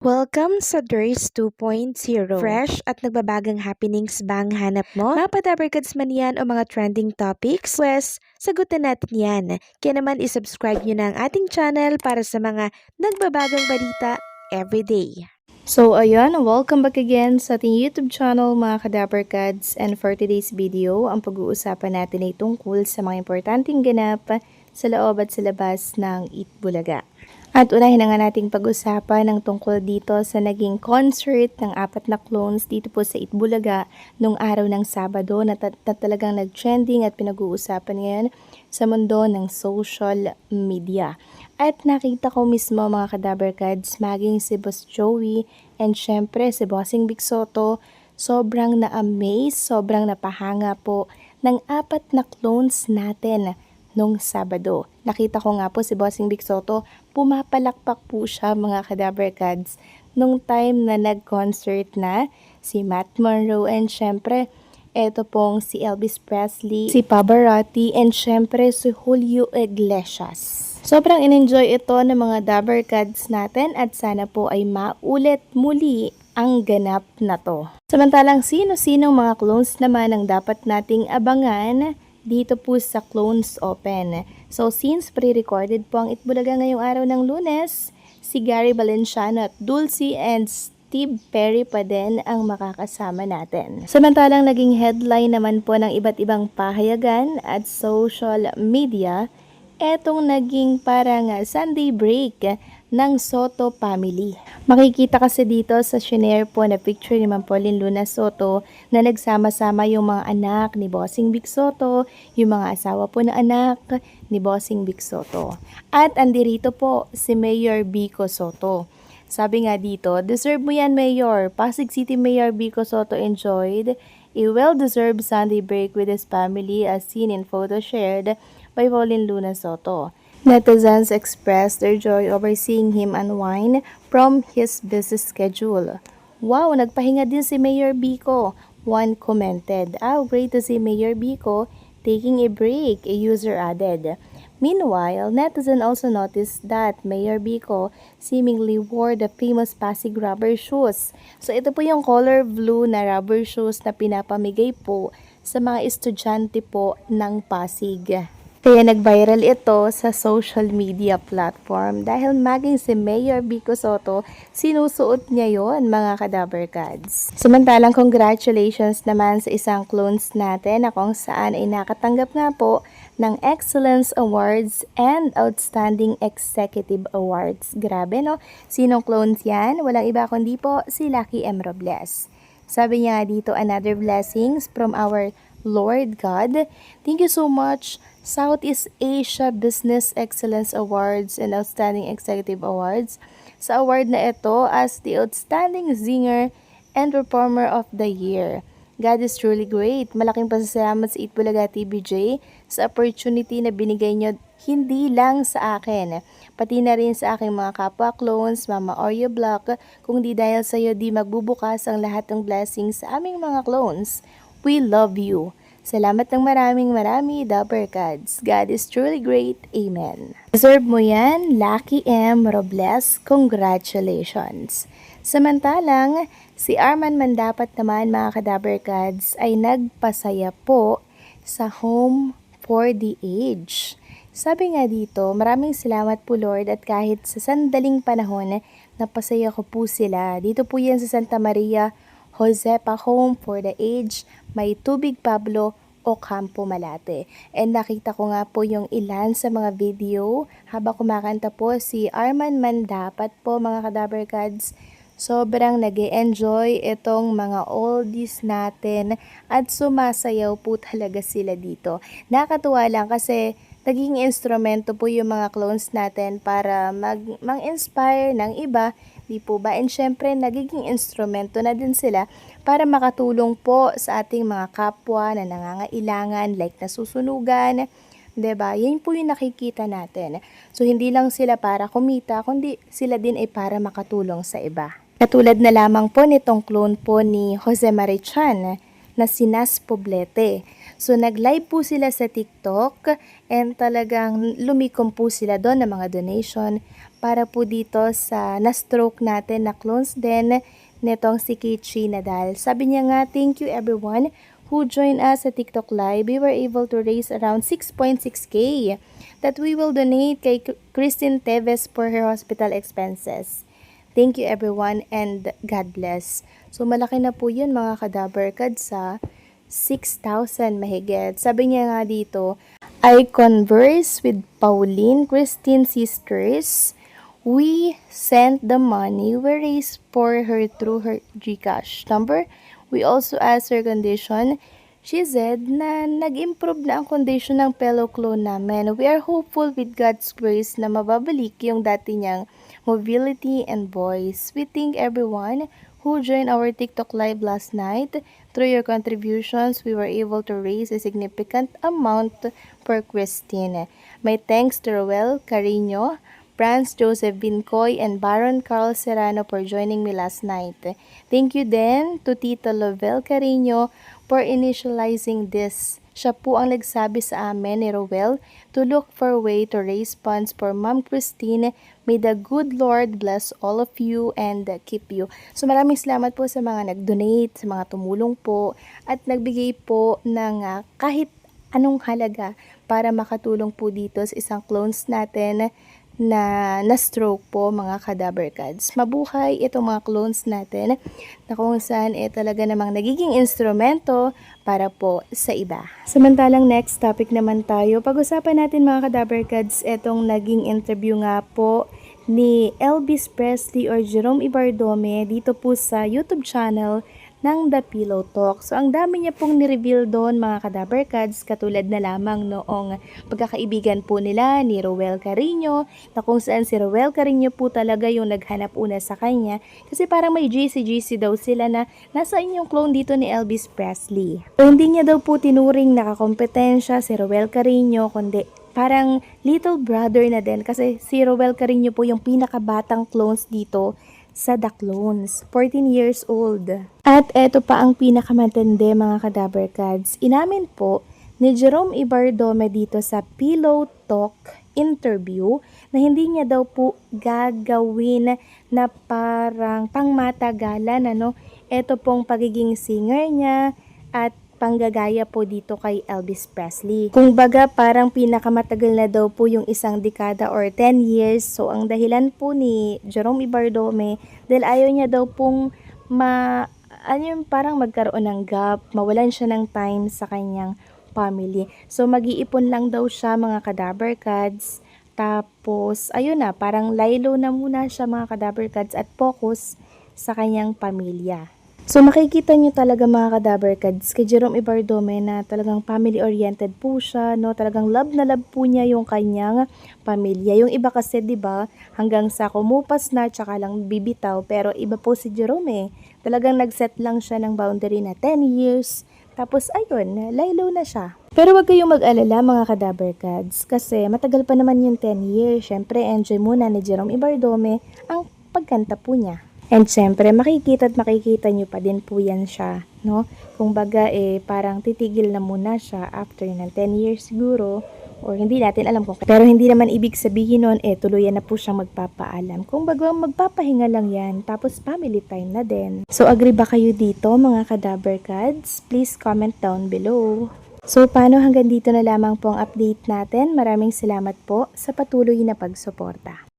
Welcome sa DRS 2.0. Fresh at nagbabagang happenings bang hanap mo? Mga padabarkads man yan o mga trending topics? Pwes, sagutan natin yan. Kaya naman isubscribe nyo na ang ating channel para sa mga nagbabagang balita everyday. So ayun, welcome back again sa ating YouTube channel mga Kadabarkads, and for today's video, ang pag-uusapan natin ay tungkol sa mga importanteng ganap sa loob at sa labas ng Itbulaga. At unahin na nga nating pag-usapan ng tungkol dito sa naging concert ng 4 na clones dito po sa Itbulaga nung araw ng Sabado na talagang nag-trending at pinag-uusapan ngayon sa mundo ng social media. At nakita ko mismo mga Kadabarkads, maging si Boss Joey and syempre si Bossing Big Soto, sobrang na-amaze, sobrang napahanga po ng 4 na clones natin nung Sabado. Nakita ko nga po si Bossing Big Soto, pumapalakpak po siya mga Kadabarkads nung time na nag-concert na si Matt Monroe and syempre eto pong si Elvis Presley, si Pavarotti and syempre si Julio Iglesias. Sobrang in-enjoy ito ng mga Dabarkads natin at sana po ay maulit muli ang ganap na to. Samantalang sino-sinong mga clones naman ang dapat nating abangan dito po sa Clones Open. So since pre-recorded po ang Itbulaga ngayong araw ng Lunes, si Gary Valenciano at Dulcie and Steve Perry pa din ang makakasama natin. Samantalang naging headline naman po ng iba't ibang pahayagan at social media, etong naging parang Sunday break ng Soto family. Makikita kasi dito sa shinare po na picture ni Ma'am Pauline Luna Soto na nagsama-sama yung mga anak ni Bossing Big Soto, yung mga asawa po na anak ni Bossing Big Soto. At andirito po si Mayor Vico Soto. Sabi nga dito, deserve mo yan Mayor. Pasig City Mayor Vico Soto enjoyed a well-deserved Sunday break with his family as seen in photo shared by Pauline Luna Soto. Netizens expressed their joy over seeing him unwind from his busy schedule. Wow, nagpahinga din si Mayor Vico. One commented, great to see Mayor Vico taking a break, a user added. Meanwhile, netizen also noticed that Mayor Vico seemingly wore the famous Pasig rubber shoes. So ito po yung color blue na rubber shoes na pinapamigay po sa mga estudyante po ng Pasig. Kaya nag-viral ito sa social media platform dahil maging si Mayor Vico Soto, sinusuot niya yon mga Kadabarkads. Samantalang congratulations naman sa isang clones natin na kung saan ay nakatanggap nga po ng Excellence Awards and Outstanding Executive Awards. Grabe no? Sinong clones yan? Walang iba kundi po si Lucky M. Robles. Sabi niya dito, another blessings from our Lord God. Thank you so much Southeast Asia Business Excellence Awards and Outstanding Executive Awards sa award na ito as the Outstanding Singer and Performer of the Year. God is truly great. Malaking pasasalamat sa Itbulaga TVJ sa opportunity na binigay nyo hindi lang sa akin, pati na rin sa aking mga kapwa clones, Mama Oreo Block, kung di dahil sa iyo di magbubukas ang lahat ng blessings sa aming mga clones. We love you. Salamat ng marami, Dabarkads. God is truly great. Amen. Deserve mo yan, Lucky M. Robles. Congratulations. Samantalang, si Arman Mandapat naman mga Kadabarkads ay nagpasaya po sa Home for the Aged. Sabi nga dito, maraming salamat po Lord at kahit sa sandaling panahon, napasaya ko po sila. Dito po yan sa Santa Maria Josepa Home for the Aged, may Tubig Pablo Ocampo Malate. And nakita ko nga po yung ilan sa mga video habang kumakanta po si Arman Mandapat po mga Kadabarkads. Sobrang nag-e-enjoy itong mga oldies natin at sumasayaw po talaga sila dito. Nakakatuwa lang kasi naging instrumento po yung mga clones natin para mag-inspire ng iba, di po ba? And syempre, nagiging instrumento na din sila para makatulong po sa ating mga kapwa na nangangailangan, like nasusunugan, diba? Yan po yung nakikita natin. So, hindi lang sila para kumita, kundi sila din ay para makatulong sa iba. Katulad na lamang po nitong clone po ni Jose Marichan na si Nas Poblete. So, nag-live po sila sa TikTok and talagang lumikom po sila doon ng mga donation para po dito sa na-stroke natin na clones din nitong si Kichi Nadal. Sabi niya nga, thank you everyone who joined us sa TikTok Live. We were able to raise around 6.6k that we will donate kay Christine Teves for her hospital expenses. Thank you everyone and God bless. So malaki na po yun mga kadaber kads sa 6,000 mahigit. Sabi niya nga dito, I converse with Pauline Christine sisters. We sent the money we raised for her through her GCash number. We also asked her condition. She said na nag-improve na ang condition ng fellow clone namin. We are hopeful with God's grace na mababalik yung dati niyang mobility and voice. We thank everyone who joined our TikTok live last night. Through your contributions, we were able to raise a significant amount for Christine. My thanks to Roel Carino, Franz Joseph Bincoy, and Baron Carl Serrano for joining me last night. Thank you then to Tito Lovell Carino for initializing this. Siya po ang nagsabi sa amin ni Roel to look for a way to raise funds for Ma'am Christine. May the good Lord bless all of you and keep you. So maraming salamat po sa mga nag-donate, sa mga tumulong po at nagbigay po ng kahit anong halaga para makatulong po dito sa isang clones natin na stroke po mga kadaber kads. Mabuhay itong mga clones natin na kung saan talaga namang nagiging instrumento para po sa iba. Samantalang next topic naman tayo. Pag-usapan natin mga kadaber kads itong naging interview nga po ni Elvis Presley or Jerome Ibardome dito po sa YouTube channel ng The Pillow Talk. So, ang dami niya pong nireveal doon mga kadaber kads, katulad na lamang noong pagkakaibigan po nila ni Roel Carino, na kung saan si Roel Carino po talaga yung naghanap una sa kanya, kasi parang may GC daw sila na nasa inyong clone dito ni Elvis Presley. So, hindi niya daw po tinuring nakakompetensya si Roel Carino, kundi parang little brother na din, kasi si Roel Carino po yung pinakabatang clones dito sa The Clones, 14 years old. At eto pa ang pinakamatindi mga kadaber kads. Inamin po ni Jerome Ibardome dito sa Pillow Talk interview na hindi niya daw po gagawin na parang pangmatagalan eto pong pagiging singer niya at panggagaya po dito kay Elvis Presley. Kung baga parang pinakamatagal na daw po yung isang dekada or 10 years. So ang dahilan po ni Jerome Ibardome dahil ayaw niya daw pong parang magkaroon ng gap, mawalan siya ng time sa kanyang family. So mag-iipon lang daw siya mga kadaber kads. Tapos ayun na, parang laylo na muna siya mga kadaber kads at focus sa kanyang pamilya. So makikita nyo talaga mga kadaber kads kay Jerome Ibardome na talagang family-oriented po siya, talagang love na love po niya yung kanyang pamilya. Yung iba kasi 'di ba, hanggang sa kumupas na tsaka lang bibitaw, pero iba po si Jerome. Talagang nag-set lang siya ng boundary na 10 years. Tapos ayun, laylo na siya. Pero wag kayong mag-alala mga kadaber kads kasi matagal pa naman yung 10 years. Syempre enjoy muna ni Jerome Ibardome ang pagkanta po niya. And syempre, makikita nyo pa din po yan siya, Kung baga, parang titigil na muna siya after ng 10 years siguro, or hindi natin alam kung. Pero hindi naman ibig sabihin nun, tuluyan na po siyang magpapaalam. Kung baga, magpapahinga lang yan, tapos family time na din. So, agree ba kayo dito, mga kadaber kads? Please comment down below. So, paano hanggang dito na lamang po ang update natin? Maraming salamat po sa patuloy na pagsuporta.